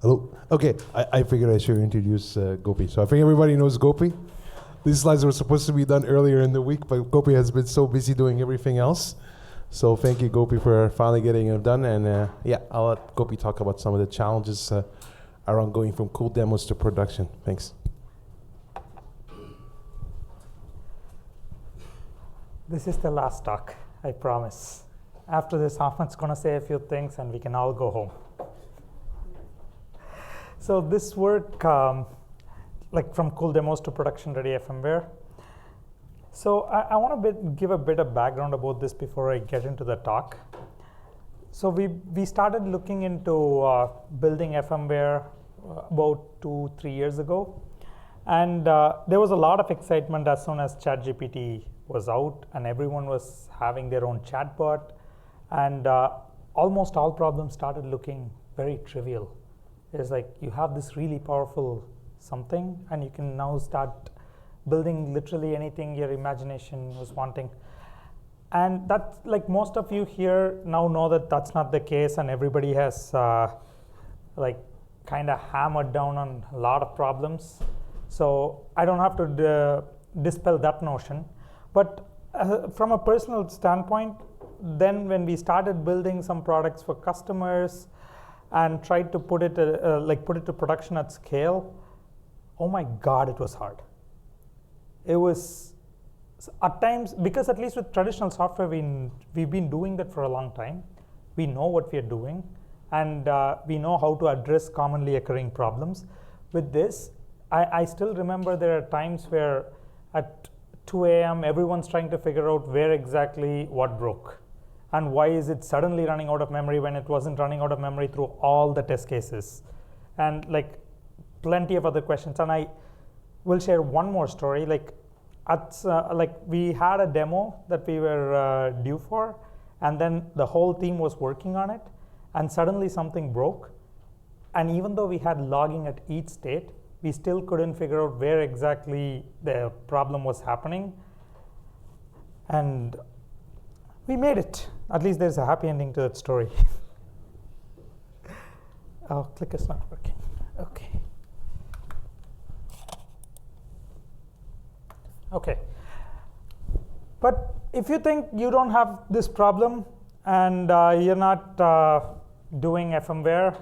Hello. Okay, I figured I should introduce Gopi. So I think everybody knows Gopi. These slides were supposed to be done earlier in the week, but Gopi has been so busy doing everything else. So thank you, Gopi, for finally getting it done. And yeah, I'll let Gopi talk about some of the challenges around going from cool demos to production. Thanks. This is the last talk, I promise. After this, Ahmed's going to say a few things and we can all go home. So this work, like from cool demos to production-ready FMware. So I want to give a bit of background about this before I get into the talk. So we started looking into building FMware about 2-3 years ago. And there was a lot of excitement as soon as ChatGPT was out and everyone was having their own chatbot. And almost all problems started looking very trivial. It's like you have this really powerful something and you can now start building literally anything your imagination was wanting. And that's like most of you here now know that that's not the case, and everybody has like kind of hammered down on a lot of problems. So I don't have to dispel that notion. But from a personal standpoint, then when we started building some products for customers and tried to put it to production at scale, oh my God, it was hard. It was at times, because at least with traditional software, we've been doing that for a long time. We know what we are doing, and we know how to address commonly occurring problems. With this, I still remember there are times where at 2 a.m. everyone's trying to figure out where exactly what broke. And why is it suddenly running out of memory when it wasn't running out of memory through all the test cases? And like plenty of other questions. And I will share one more story. Like we had a demo that we were due for, and then the whole team was working on it, and suddenly something broke. And even though we had logging at each state, we still couldn't figure out where exactly the problem was happening. And we made it. At least there's a happy ending to that story. Oh, clicker's not working. Okay. Okay. But if you think you don't have this problem and you're not doing FMware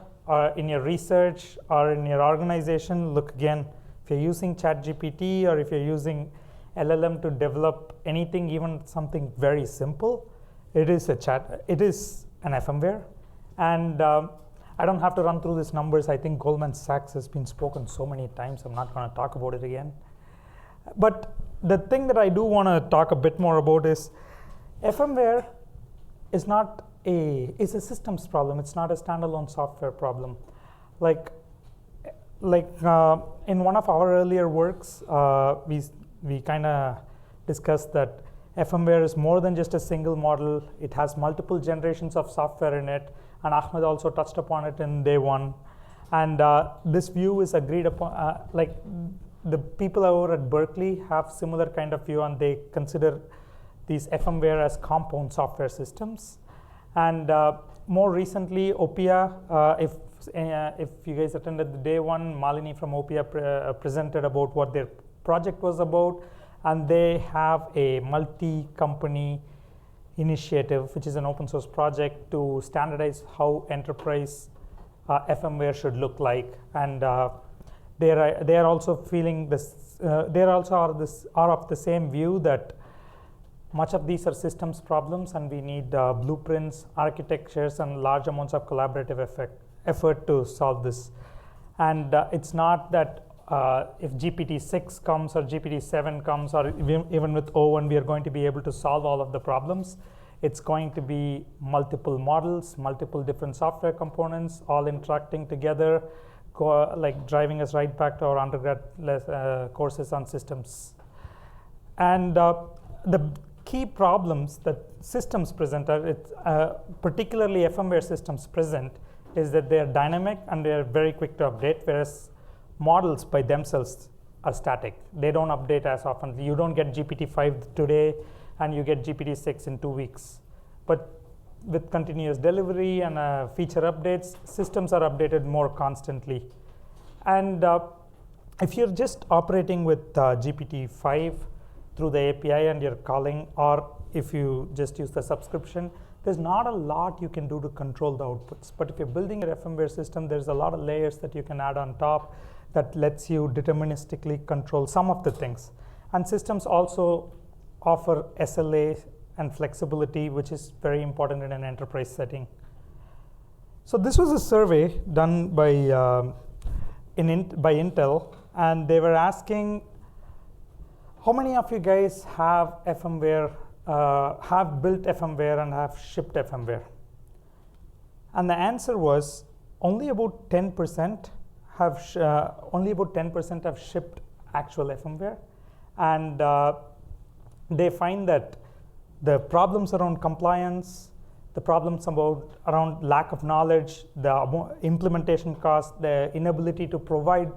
in your research or in your organization, look again. If you're using ChatGPT or if you're using LLM to develop anything, even something very simple, it is an FMware. And I don't have to run through these numbers. I think Goldman Sachs has been spoken so many times. I'm not going to talk about it again. But the thing that I do want to talk a bit more about is FMware is it's a systems problem. It's not a standalone software problem. Like in one of our earlier works, we kind of discussed that FMware is more than just a single model. It has multiple generations of software in it, and Ahmed also touched upon it in day one. And this view is agreed upon, like the people over at Berkeley have similar kind of view, and they consider these FMware as compound software systems. And more recently, Opia, if you guys attended the day one, Malini from Opia presented about what their project was about. And they have a multi-company initiative, which is an open source project to standardize how enterprise FMware should look like. And they are also feeling this. They also are of the same view that much of these are systems problems, and we need blueprints, architectures, and large amounts of collaborative effort to solve this. And it's not that if GPT-6 comes or GPT-7 comes, or even with O1, we are going to be able to solve all of the problems. It's going to be multiple models, multiple different software components, all interacting together, like driving us right back to our undergrad courses on systems. And the key problems that systems present, particularly FMware systems present, is that they are dynamic and they are very quick to update, whereas models by themselves are static. They don't update as often. You don't get GPT-5 today and you get GPT-6 in 2 weeks. But with continuous delivery and feature updates, systems are updated more constantly. And if you're just operating with GPT-5 through the API and you're calling, or if you just use the subscription, there's not a lot you can do to control the outputs. But if you're building your FMware system, there's a lot of layers that you can add on top that lets you deterministically control some of the things. And systems also offer SLA and flexibility, which is very important in an enterprise setting. So this was a survey done by Intel, and they were asking, how many of you guys have FMware, have built FMware and have shipped FMware? And the answer was only about 10% have shipped actual FMware, and they find that the problems around compliance, the problems around lack of knowledge, the implementation cost, the inability to provide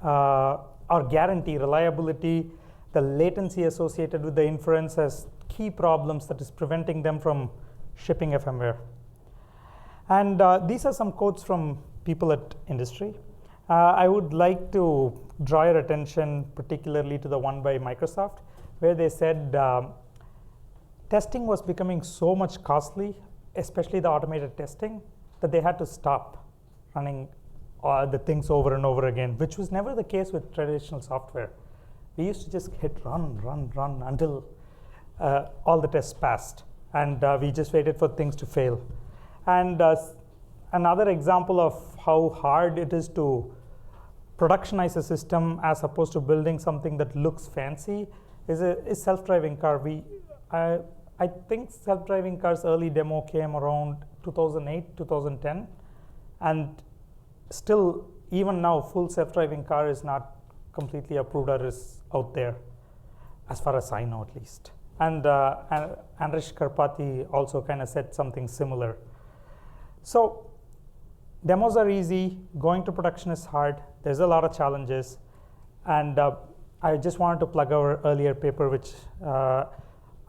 or guarantee reliability, the latency associated with the inference as key problems that is preventing them from shipping FMware. And these are some quotes from people at industry. I would like to draw your attention particularly to the one by Microsoft, where they said testing was becoming so much costly, especially the automated testing, that they had to stop running the things over and over again, which was never the case with traditional software. We used to just hit run until all the tests passed, and we just waited for things to fail. And another example of how hard it is to productionize a system as opposed to building something that looks fancy is self-driving car. I think self-driving cars early demo came around 2008, 2010, and still, even now, full self-driving car is not completely approved or is out there, as far as I know at least. And Andresh Karpathy also kind of said something similar. So demos are easy, going to production is hard, there's a lot of challenges, and I just wanted to plug our earlier paper, which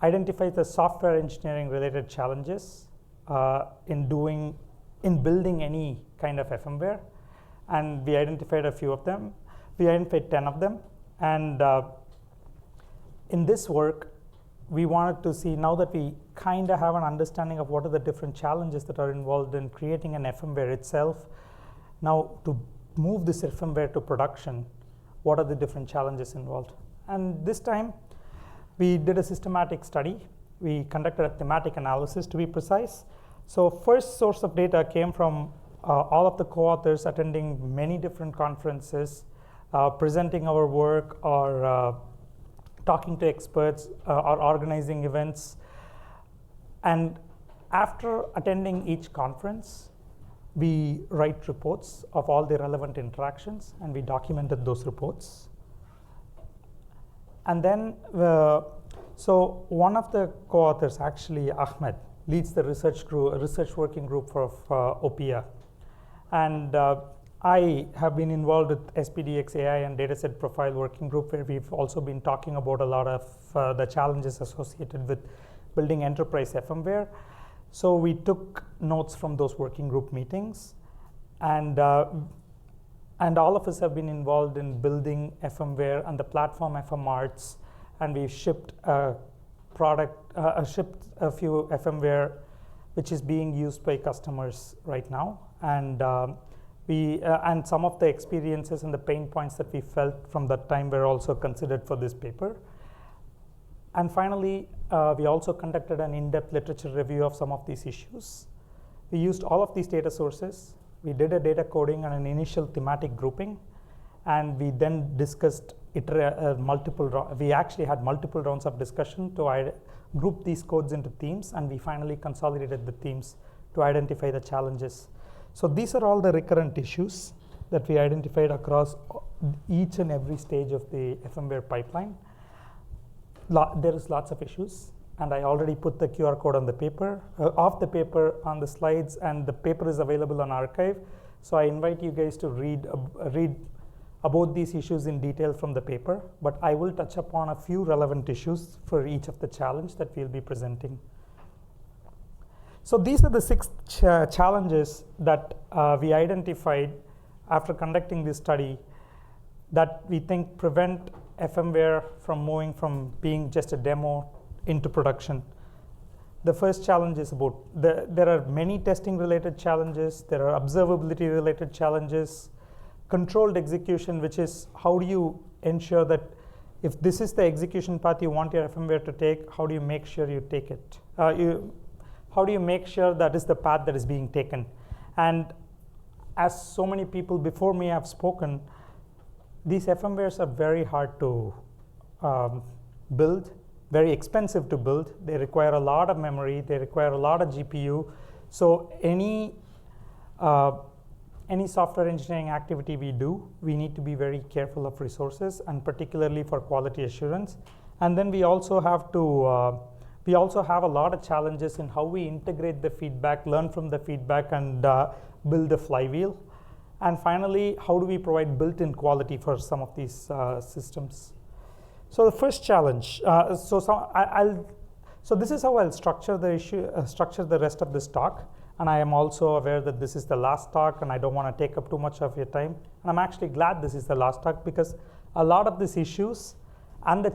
identifies the software engineering related challenges in building any kind of FMware, and we identified a few of them. We identified 10 of them, and in this work, we wanted to see, now that we kind of have an understanding of what are the different challenges that are involved in creating an FMware itself, now to move this FMware to production, what are the different challenges involved? And this time, we did a systematic study. We conducted a thematic analysis, to be precise. So first source of data came from all of the co-authors attending many different conferences, presenting our work, or talking to experts, or organizing events. And after attending each conference, we write reports of all the relevant interactions, and we documented those reports. And then, so one of the co-authors, actually Ahmed, leads the research working group for OPIA. And I have been involved with SPDX AI and Dataset profile working group, where we've also been talking about a lot of the challenges associated with building enterprise FMware. So we took notes from those working group meetings, and all of us have been involved in building FMware and the platform FMArts, and we've shipped a few FMware, which is being used by customers right now. And and some of the experiences and the pain points that we felt from that time were also considered for this paper. And finally, we also conducted an in-depth literature review of some of these issues. We used all of these data sources. We did a data coding and an initial thematic grouping, and we then discussed we actually had multiple rounds of discussion to group these codes into themes, and we finally consolidated the themes to identify the challenges. So these are all the recurrent issues that we identified across each and every stage of the FMware pipeline. There is lots of issues, and I already put the QR code on the paper, of the paper on the slides, and the paper is available on archive. So I invite you guys to read about these issues in detail from the paper, but I will touch upon a few relevant issues for each of the challenge that we'll be presenting. So these are the 6 challenges that we identified after conducting this study that we think prevent FMware from moving from being just a demo into production. The first challenge is about, there are many testing related challenges, there are observability related challenges, controlled execution, which is how do you ensure that if this is the execution path you want your FMware to take, how do you make sure you take it? How do you make sure that is the path that is being taken? And as so many people before me have spoken, these FMwares are very hard to build, very expensive to build. They require a lot of memory, they require a lot of GPU. So any software engineering activity we do, we need to be very careful of resources, and particularly for quality assurance. And then we also have to, we also have a lot of challenges in how we integrate the feedback, learn from the feedback, and build a flywheel. And finally, how do we provide built-in quality for some of these systems? So the first challenge, so this is how I'll structure the issue, structure the rest of this talk. And I am also aware that this is the last talk, and I don't want to take up too much of your time. And I'm actually glad this is the last talk, because a lot of these issues and the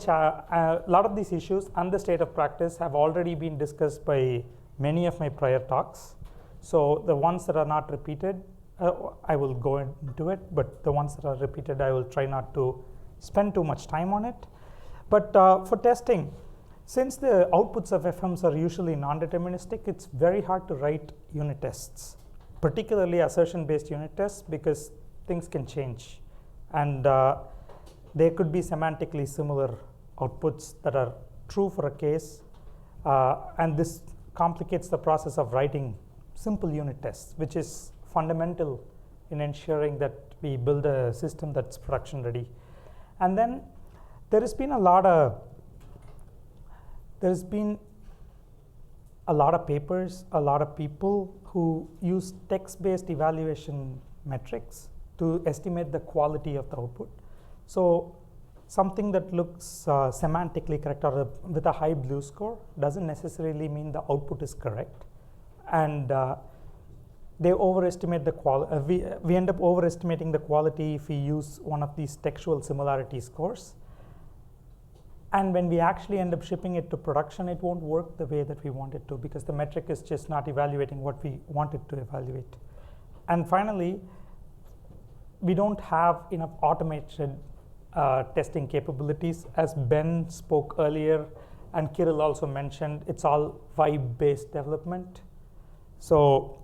state of practice have already been discussed by many of my prior talks. So the ones that are not repeated, I will go into it, but the ones that are repeated, I will try not to spend too much time on it. But for testing, since the outputs of FMs are usually non-deterministic, it's very hard to write unit tests, particularly assertion-based unit tests, because things can change. And there could be semantically similar outputs that are true for a case. And this complicates the process of writing simple unit tests, which is fundamental in ensuring that we build a system that's production ready. And then there has been a lot of papers, a lot of people who use text-based evaluation metrics to estimate the quality of the output. So something that looks semantically correct or with a high blue score doesn't necessarily mean the output is correct. And they overestimate the quality. We end up overestimating the quality if we use one of these textual similarity scores. And when we actually end up shipping it to production, it won't work the way that we want it to, because the metric is just not evaluating what we want it to evaluate. And finally, we don't have enough automated testing capabilities. As Ben spoke earlier, and Kirill also mentioned, it's all vibe-based development. So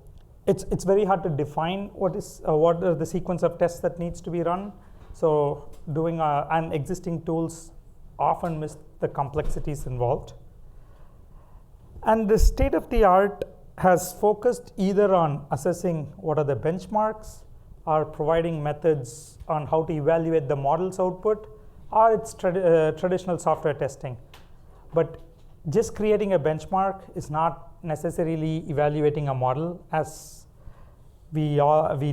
it's very hard to define what are the sequence of tests that needs to be run. So doing and existing tools often miss the complexities involved. And the state of the art has focused either on assessing what are the benchmarks, or providing methods on how to evaluate the model's output, or it's traditional software testing. But just creating a benchmark is not necessarily evaluating a model, as we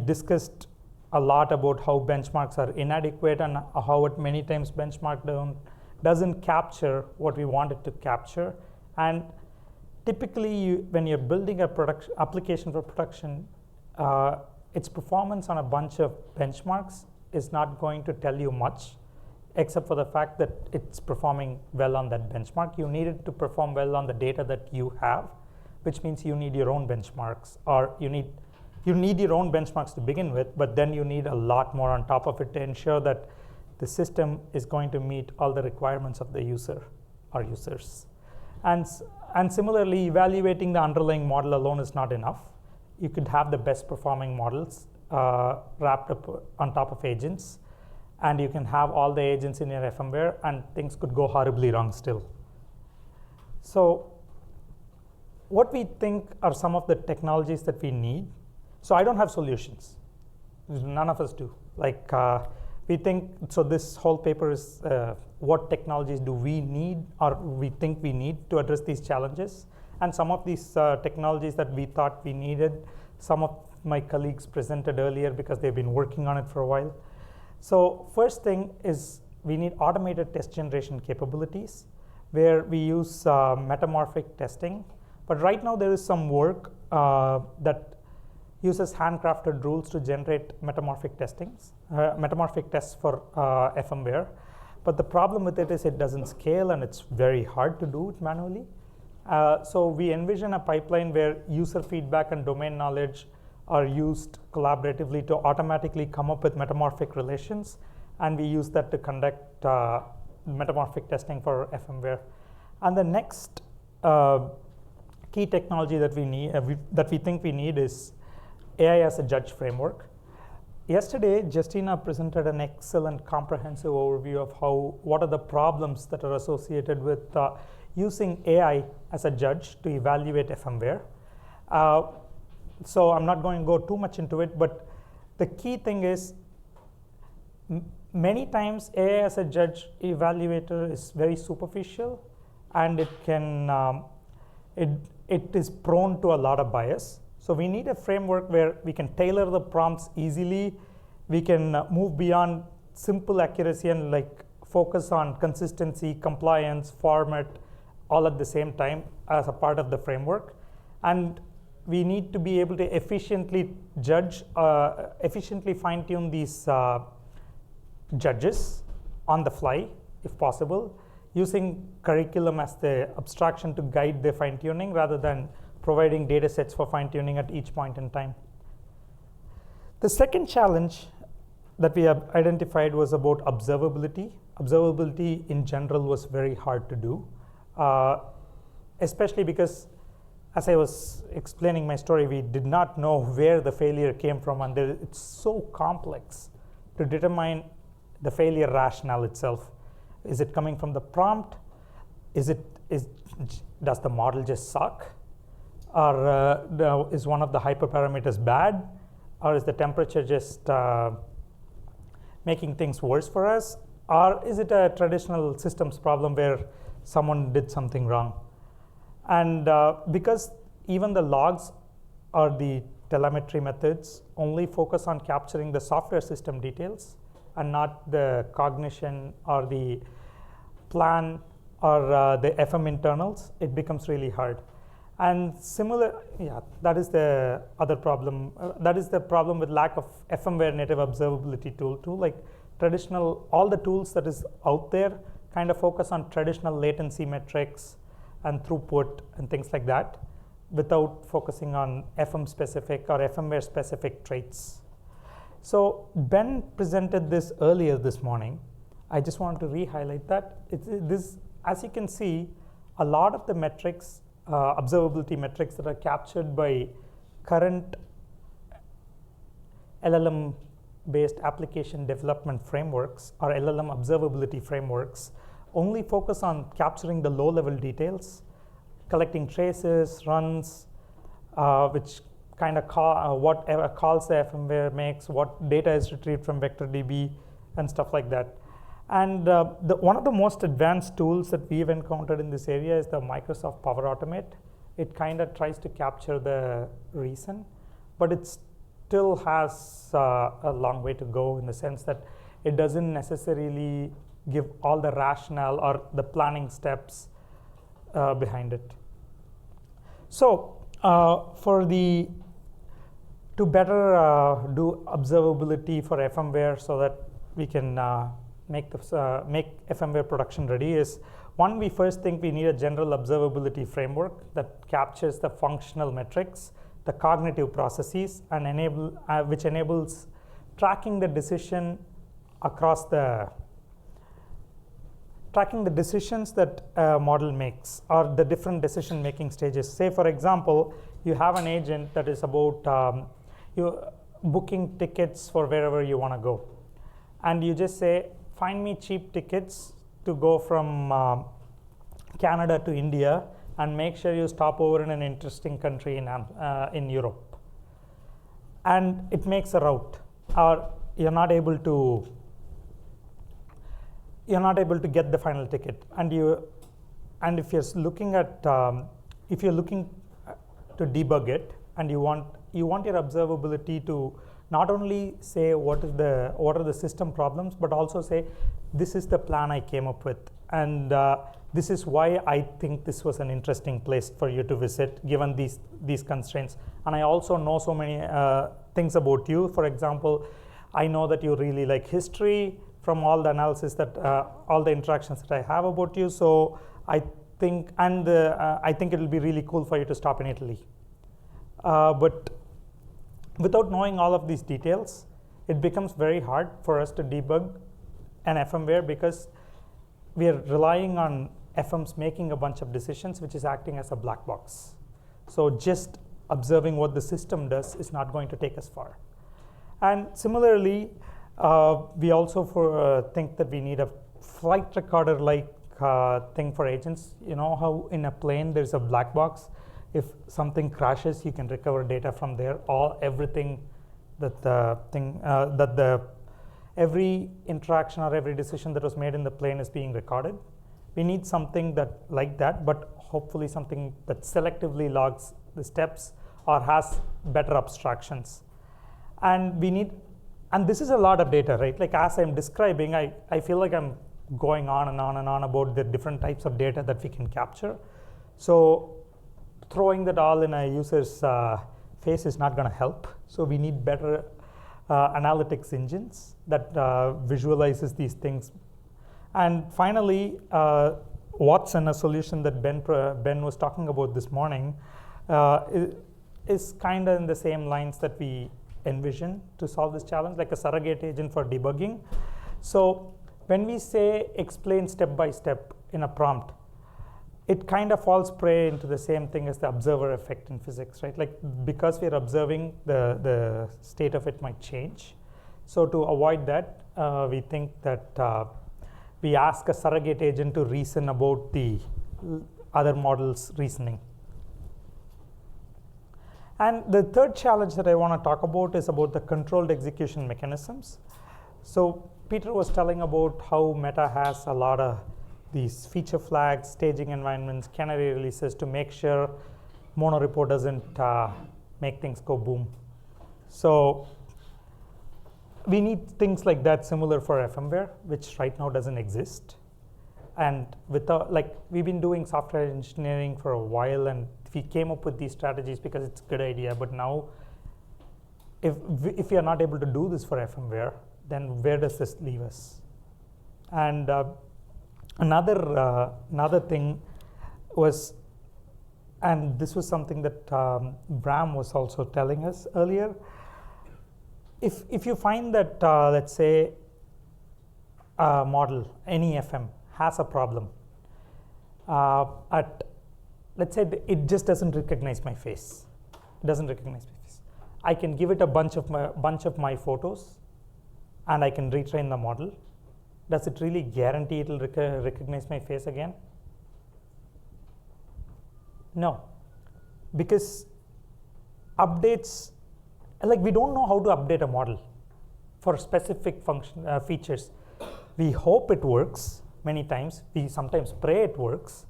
discussed a lot about how benchmarks are inadequate and how at many times benchmark doesn't capture what we want it to capture. And typically, when you're building a application for production, its performance on a bunch of benchmarks is not going to tell you much, except for the fact that it's performing well on that benchmark. You need it to perform well on the data that you have, which means you need your own benchmarks, or you need your own benchmarks to begin with, but then you need a lot more on top of it to ensure that the system is going to meet all the requirements of the user or users. And similarly, evaluating the underlying model alone is not enough. You could have the best performing models wrapped up on top of agents, and you can have all the agents in your FMware, and things could go horribly wrong still. So what we think are some of the technologies that we need. So I don't have solutions. None of us do. Like we think, so this whole paper is what technologies do we need, or we think we need to address these challenges. And some of these technologies that we thought we needed, some of my colleagues presented earlier because they've been working on it for a while. So first thing is we need automated test generation capabilities, where we use metamorphic testing. But right now there is some work that uses handcrafted rules to generate metamorphic tests for FMware. But the problem with it is it doesn't scale and it's very hard to do it manually. So we envision a pipeline where user feedback and domain knowledge are used collaboratively to automatically come up with metamorphic relations, and we use that to conduct metamorphic testing for FMware. And the next key technology that we need, that we think we need, is AI as a judge framework. Yesterday, Justina presented an excellent comprehensive overview of what are the problems that are associated with using AI as a judge to evaluate FMware. So I'm not going to go too much into it, but the key thing is many times AI as a judge evaluator is very superficial, and it is prone to a lot of bias. So we need a framework where we can tailor the prompts easily. We can move beyond simple accuracy and focus on consistency, compliance, format, all at the same time as a part of the framework. And we need to be able to efficiently judge, efficiently fine-tune these judges on the fly, if possible, using curriculum as the abstraction to guide the fine-tuning rather than providing data sets for fine-tuning at each point in time. The second challenge that we have identified was about observability. Observability in general was very hard to do, especially because, as I was explaining my story, we did not know where the failure came from, and it's so complex to determine the failure rationale itself. Is it coming from the prompt? Does the model just suck? Or is one of the hyperparameters bad? Or is the temperature just making things worse for us? Or is it a traditional systems problem where someone did something wrong? And because even the logs or the telemetry methods only focus on capturing the software system details and not the cognition or the plan or the FM internals, it becomes really hard. And that is the other problem. That is the problem with lack of FMware native observability tool too. All the tools that is out there kind of focus on traditional latency metrics and throughput and things like that, without focusing on FM specific or FMware specific traits. So Ben presented this earlier this morning. I just wanted to re-highlight that. As you can see, a lot of the metrics, observability metrics that are captured by current LLM-based application development frameworks or LLM observability frameworks only focus on capturing the low-level details, collecting traces, runs, which kind of whatever calls the FMware makes, what data is retrieved from VectorDB, and stuff like that. And one of the most advanced tools that we've encountered in this area is the Microsoft Power Automate. It kind of tries to capture the reason, but it still has a long way to go, in the sense that it doesn't necessarily give all the rationale or the planning steps behind it. So to better do observability for FMware so that we can make FMware production ready is, one, we first think we need a general observability framework that captures the functional metrics, the cognitive processes, and which enables tracking the decisions that a model makes, or the different decision-making stages. Say, for example, you have an agent that is about you booking tickets for wherever you want to go. And you just say, find me cheap tickets to go from Canada to India, and make sure you stop over in an interesting country in Europe. And it makes a route, or you're not able to get the final ticket. And if you're looking to debug it, and you want your observability to not only say what are the system problems, but also say this is the plan I came up with, and this is why I think this was an interesting place for you to visit given these constraints. And I also know so many things about you. For example, I know that you really like history from all the analysis that all the interactions that I have about you. So I think it will be really cool for you to stop in Italy. But without knowing all of these details, it becomes very hard for us to debug an FMware because we are relying on FMs making a bunch of decisions, which is acting as a black box. So just observing what the system does is not going to take us far. And similarly, we also think that we need a flight recorder-like thing for agents. You know how in a plane there's a black box? If something crashes, you can recover data from there. Everything that every interaction or every decision that was made in the plane is being recorded. We need something like that, but hopefully something that selectively logs the steps or has better abstractions. And this is a lot of data, right? Like as I'm describing, I feel like I'm going on and on and on about the different types of data that we can capture. So throwing that all in a user's face is not going to help. So we need better analytics engines that visualizes these things. And finally, Watson, a solution that Ben was talking about this morning, is kind of in the same lines that we envision to solve this challenge, like a surrogate agent for debugging. So when we say explain step by step in a prompt, it kind of falls prey into the same thing as the observer effect in physics, right? Like because we're observing, the state of it might change. So to avoid that, we think that we ask a surrogate agent to reason about the other model's reasoning. And the third challenge that I want to talk about is about the controlled execution mechanisms. So Peter was telling about how Meta has a lot of these feature flags, staging environments, canary releases to make sure monorepo doesn't make things go boom. So we need things like that similar for FMware, which right now doesn't exist. And we've been doing software engineering for a while, and we came up with these strategies because it's a good idea. But now, if we are not able to do this for FMware, then where does this leave us? And another thing was, and this was something that Bram was also telling us earlier. If you find that, let's say, a model, any FM, has a problem, let's say it just doesn't recognize my face. It doesn't recognize my face. I can give it a bunch of my photos, and I can retrain the model. Does it really guarantee it will recognize my face again? No, because updates, like we don't know how to update a model for specific features. We hope it works many times. We sometimes pray it works,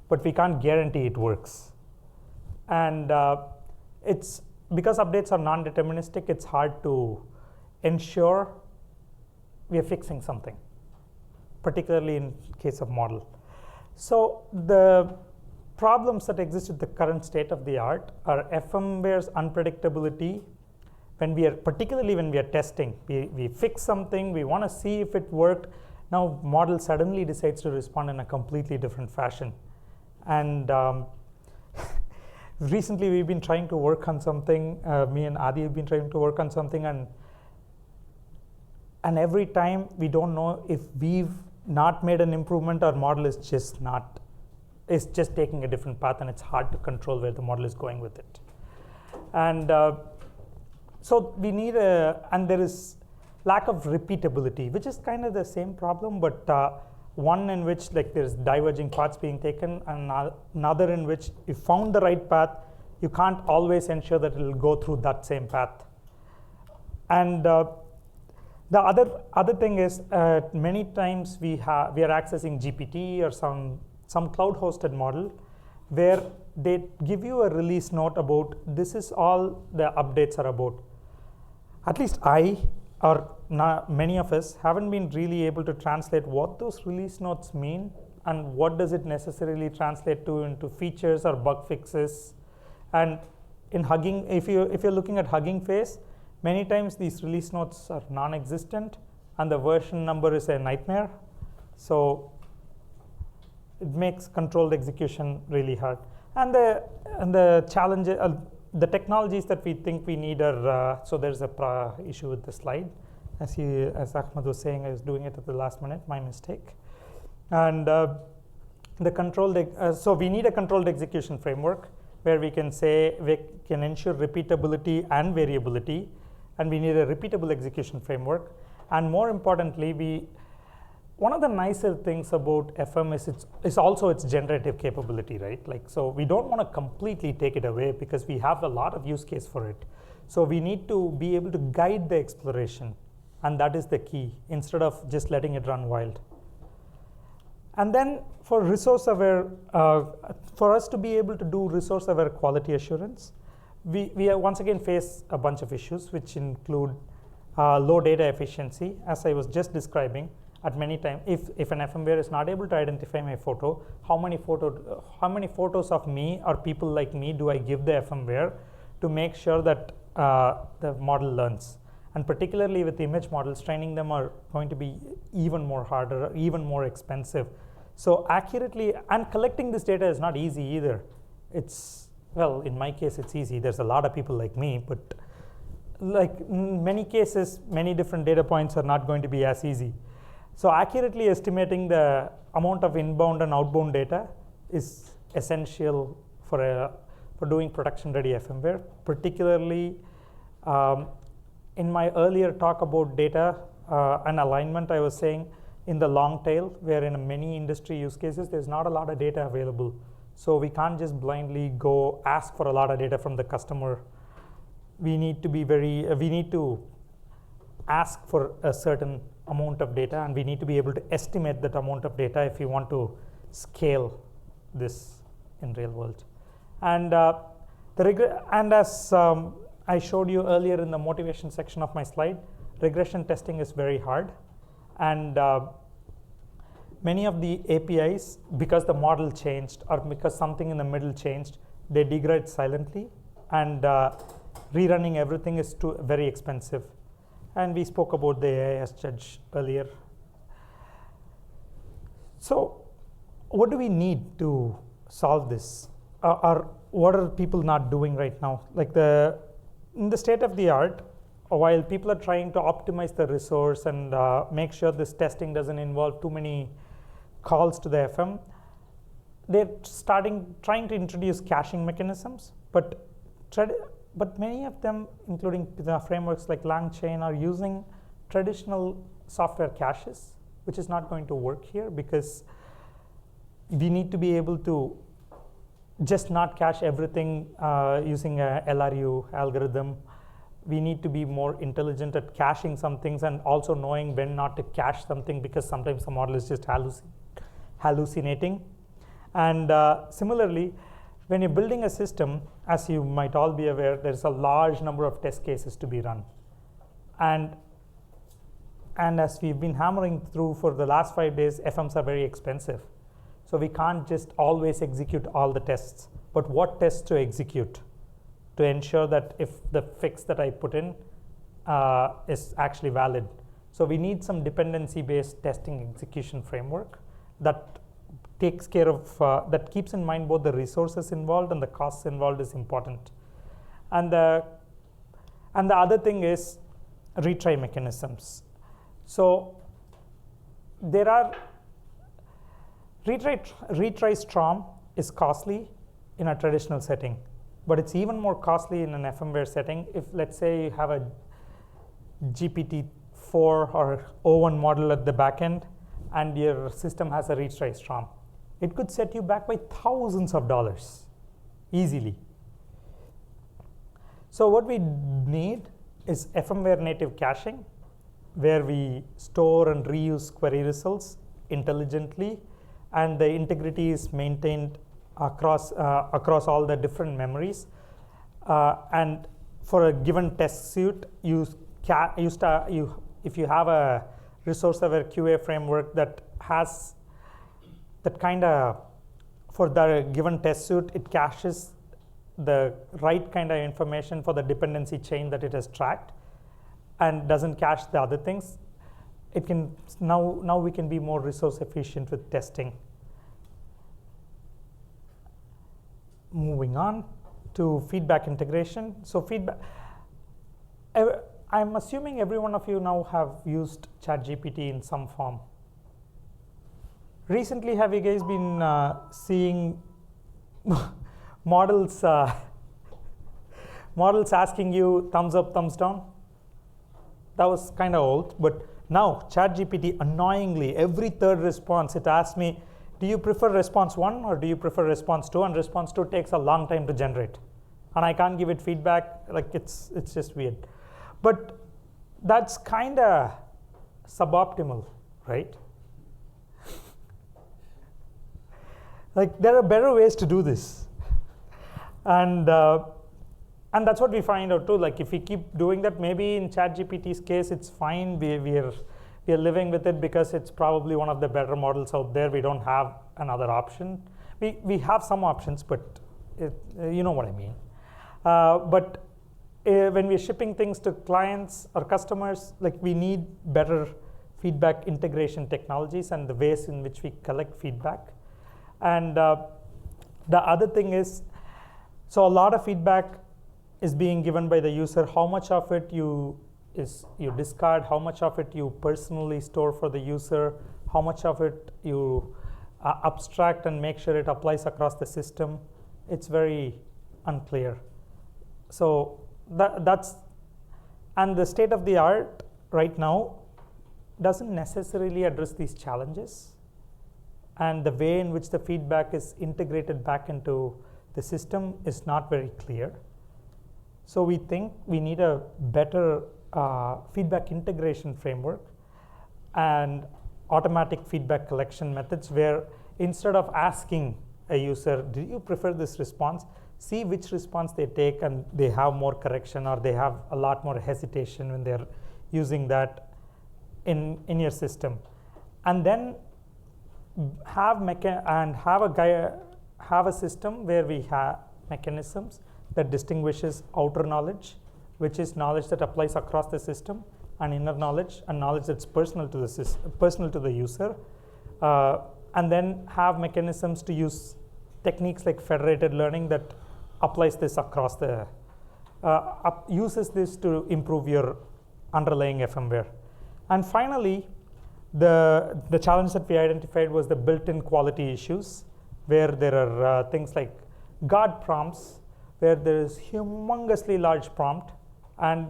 but we can't guarantee it works. And it's because updates are non-deterministic, it's hard to ensure we are fixing something, particularly in case of model. So the problems that exist with the current state of the art are FMware's unpredictability. Particularly when we are testing, we fix something, we want to see if it worked. Now model suddenly decides to respond in a completely different fashion. And recently we've been trying to work on something, me and Adi have been trying to work on something, and every time we don't know if we've not made an improvement or model is just taking a different path, and it's hard to control where the model is going with it. And so we need and there is lack of repeatability, which is kind of the same problem, but one in which there's diverging paths being taken, and another in which you found the right path, you can't always ensure that it will go through that same path. And the other thing is many times we are accessing GPT or some cloud-hosted model where they give you a release note about this is all the updates are about. at least many of us haven't been really able to translate what those release notes mean and what does it necessarily translate to into features or bug fixes. And in Hugging, if you're looking at Hugging Face, many times these release notes are non-existent and the version number is a nightmare. So it makes controlled execution really hard. And the challenge, the technologies that we think we need are, so there's a issue with the slide. As Ahmed was saying, I was doing it at the last minute, my mistake. And so we need a controlled execution framework where we can say we can ensure repeatability and variability, and we need a repeatable execution framework. And more importantly, one of the nicer things about FM is also its generative capability, right? So we don't want to completely take it away because we have a lot of use case for it. So we need to be able to guide the exploration, and that is the key, instead of just letting it run wild. And then for resource-aware, for us to be able to do resource-aware quality assurance, we once again face a bunch of issues, which include low data efficiency, as I was just describing. At many times, if an FMware is not able to identify my photo, how many photos of me or people like me do I give the FMware to make sure that the model learns? And particularly with image models, training them are going to be even more harder, even more expensive. So accurately, and collecting this data is not easy either. Well, in my case, it's easy. There's a lot of people like me, but like in many cases, many different data points are not going to be as easy. So accurately estimating the amount of inbound and outbound data is essential for doing production-ready FMware. Particularly, in my earlier talk about data and alignment, I was saying in the long tail, where in many industry use cases, there's not a lot of data available. So we can't just blindly go ask for a lot of data from the customer. We need to ask for a certain amount of data, and we need to be able to estimate that amount of data if we want to scale this in real world. And as I showed you earlier in the motivation section of my slide, regression testing is very hard. And many of the APIs, because the model changed or because something in the middle changed, they degrade silently, and rerunning everything is very expensive. And we spoke about the AIS judge earlier. So what do we need to solve this? Or what are people not doing right now? In the state of the art, while people are trying to optimize the resource and make sure this testing doesn't involve too many calls to the FM, they're trying to introduce caching mechanisms, but many of them, including the frameworks like LangChain, are using traditional software caches, which is not going to work here because we need to be able to just not cache everything using a LRU algorithm. We need to be more intelligent at caching some things and also knowing when not to cache something, because sometimes the model is just hallucinating. And similarly, when you're building a system, as you might all be aware, there's a large number of test cases to be run. And as we've been hammering through for the last 5 days, FMs are very expensive. So we can't just always execute all the tests. But what tests to execute to ensure that if the fix that I put in is actually valid? So we need some dependency-based testing execution framework that takes care of, that keeps in mind both the resources involved and the costs involved is important. And the other thing is retry mechanisms. So there are retry STROM is costly in a traditional setting, but it's even more costly in an FMware setting. If, let's say, you have a GPT-4 or O1 model at the back end and your system has a retry STROM, it could set you back by thousands of dollars easily. So what we need is FMware native caching, where we store and reuse query results intelligently, and the integrity is maintained across all the different memories. And for a given test suite, you if you have a resource-aware QA framework that has that kind of, for the given test suite, it caches the right kind of information for the dependency chain that it has tracked and doesn't cache the other things, it can now we can be more resource efficient with testing. Moving on to feedback integration. So feedback, I'm assuming every one of you now have used ChatGPT in some form. Recently, have you guys been seeing models asking you thumbs up, thumbs down? That was kind of old, but now ChatGPT, annoyingly, every third response, it asks me, do you prefer response 1 or do you prefer response 2? And response 2 takes a long time to generate. And I can't give it feedback, like it's just weird. But that's kind of suboptimal, right? Like there are better ways to do this. And that's what we find out too. Like if we keep doing that, maybe in ChatGPT's case, it's fine. We are living with it because it's probably one of the better models out there. We don't have another option. We have some options, but you know what I mean. But when we're shipping things to clients or customers, like we need better feedback integration technologies and the ways in which we collect feedback. And the other thing is, so a lot of feedback is being given by the user. How much of it you discard, how much of it you personally store for the user, how much of it you abstract and make sure it applies across the system, it's very unclear. So that's, and the state of the art right now doesn't necessarily address these challenges. And the way in which the feedback is integrated back into the system is not very clear. So we think we need a better feedback integration framework and automatic feedback collection methods where instead of asking a user, do you prefer this response, see which response they take and they have more correction or they have a lot more hesitation when they're using that in your system. And then have a system where we have mechanisms that distinguishes outer knowledge, which is knowledge that applies across the system, and inner knowledge, and knowledge that's personal to the user, and then have mechanisms to use techniques like federated learning that applies this across the uses this to improve your underlying FMware. And finally, the challenge that we identified was the built-in quality issues, where there are things like guard prompts, where there is humongously large prompt, and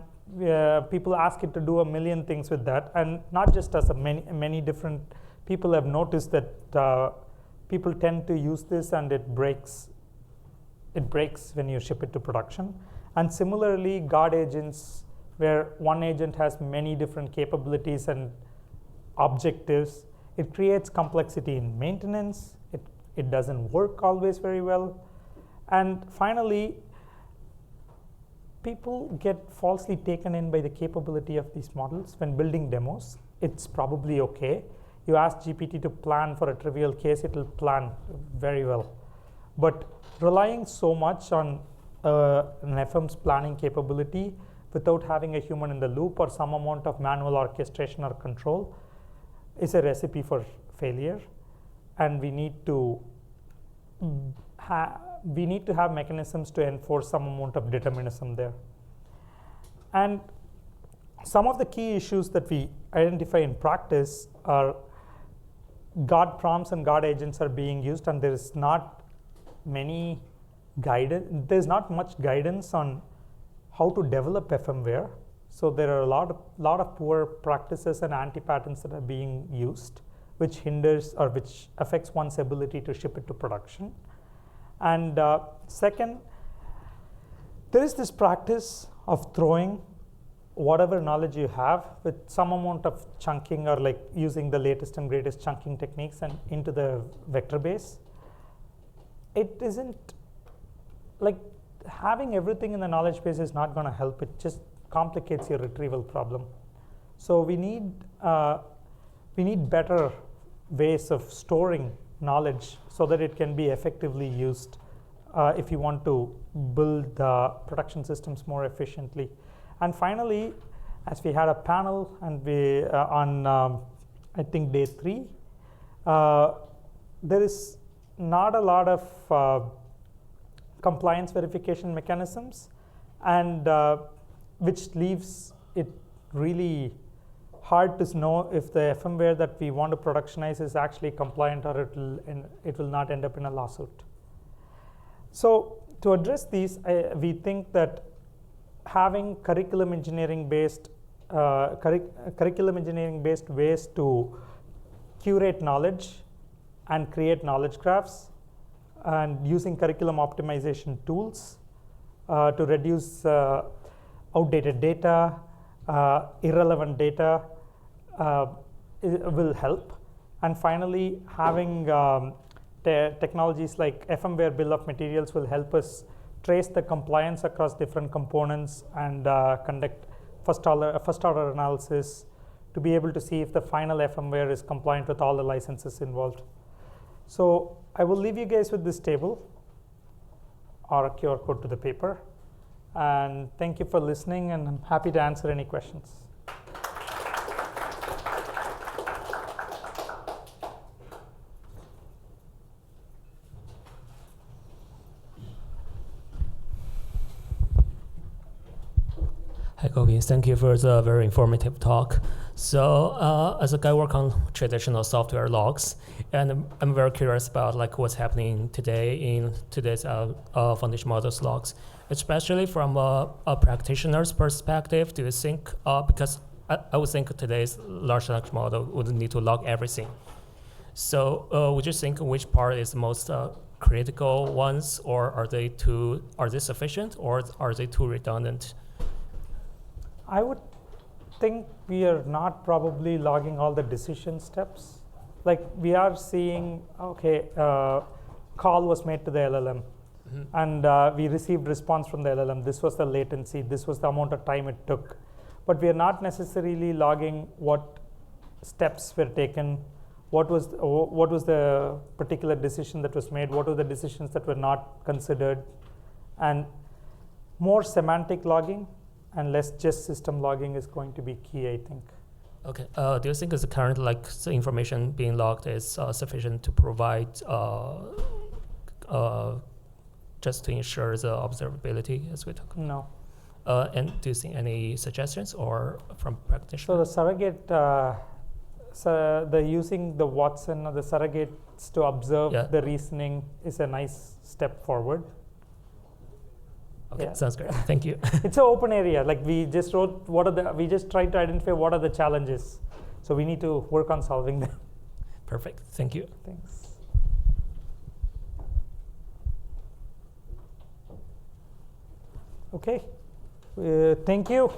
people ask it to do a million things with that, and not just us, many different people have noticed that people tend to use this and it breaks when you ship it to production. And similarly, guard agents, where one agent has many different capabilities and objectives, it creates complexity in maintenance, it doesn't work always very well. And finally, people get falsely taken in by the capability of these models when building demos. It's probably okay. You ask GPT to plan for a trivial case, it will plan very well. But relying so much on an FM's planning capability without having a human in the loop or some amount of manual orchestration or control is a recipe for failure. And we need to have mechanisms to enforce some amount of determinism there. And some of the key issues that we identify in practice are guard prompts and guard agents are being used, and there's not much guidance on how to develop FMware. So there are a lot of poor practices and anti-patterns that are being used, which hinders or which affects one's ability to ship it to production. And second, there is this practice of throwing whatever knowledge you have with some amount of chunking or like using the latest and greatest chunking techniques and into the vector base. It isn't like having everything in the knowledge base is not going to help. It just complicates your retrieval problem. So we need better ways of storing knowledge so that it can be effectively used if you want to build production systems more efficiently. And finally, as we had a panel and we on I think day 3, there is not a lot of compliance verification mechanisms, and which leaves it really hard to know if the FMware that we want to productionize is actually compliant, or it will not end up in a lawsuit. So to address these, we think that having curriculum engineering based ways to curate knowledge and create knowledge graphs, and using curriculum optimization tools to reduce outdated data, irrelevant data will help. And finally, having technologies like FMware Bill of Materials will help us trace the compliance across different components and conduct first order analysis to be able to see if the final FMware is compliant with all the licenses involved. So I will leave you guys with this table or a QR code to the paper. And thank you for listening, and I'm happy to answer any questions. Hi, Gopi. Thank you for the very informative talk. So as a guy work on traditional software logs, and I'm very curious about like what's happening today in today's foundation models logs, especially from a practitioner's perspective. Do you think, because I would think today's large language model would need to log everything. So would you think which part is the most critical ones, or are they sufficient, or are they too redundant? I would think we are not probably logging all the decision steps. Like we are seeing, okay, call was made to the LLM, and we received response from the LLM. This was the latency. This was the amount of time it took. But we are not necessarily logging what steps were taken, what was the particular decision that was made, what were the decisions that were not considered, and more semantic logging and less just system logging is going to be key, I think. Okay. Do you think the current the information being logged is sufficient to provide just to ensure the observability as we talk? No. And do you see any suggestions or from practitioners? So the surrogate, the using the Watson or the surrogates to observe the reasoning is a nice step forward. Okay, sounds great. Thank you. It's an open area. Like we just wrote we just tried to identify what are the challenges. So we need to work on solving them. Perfect. Thank you. Thanks. Okay. Thank you.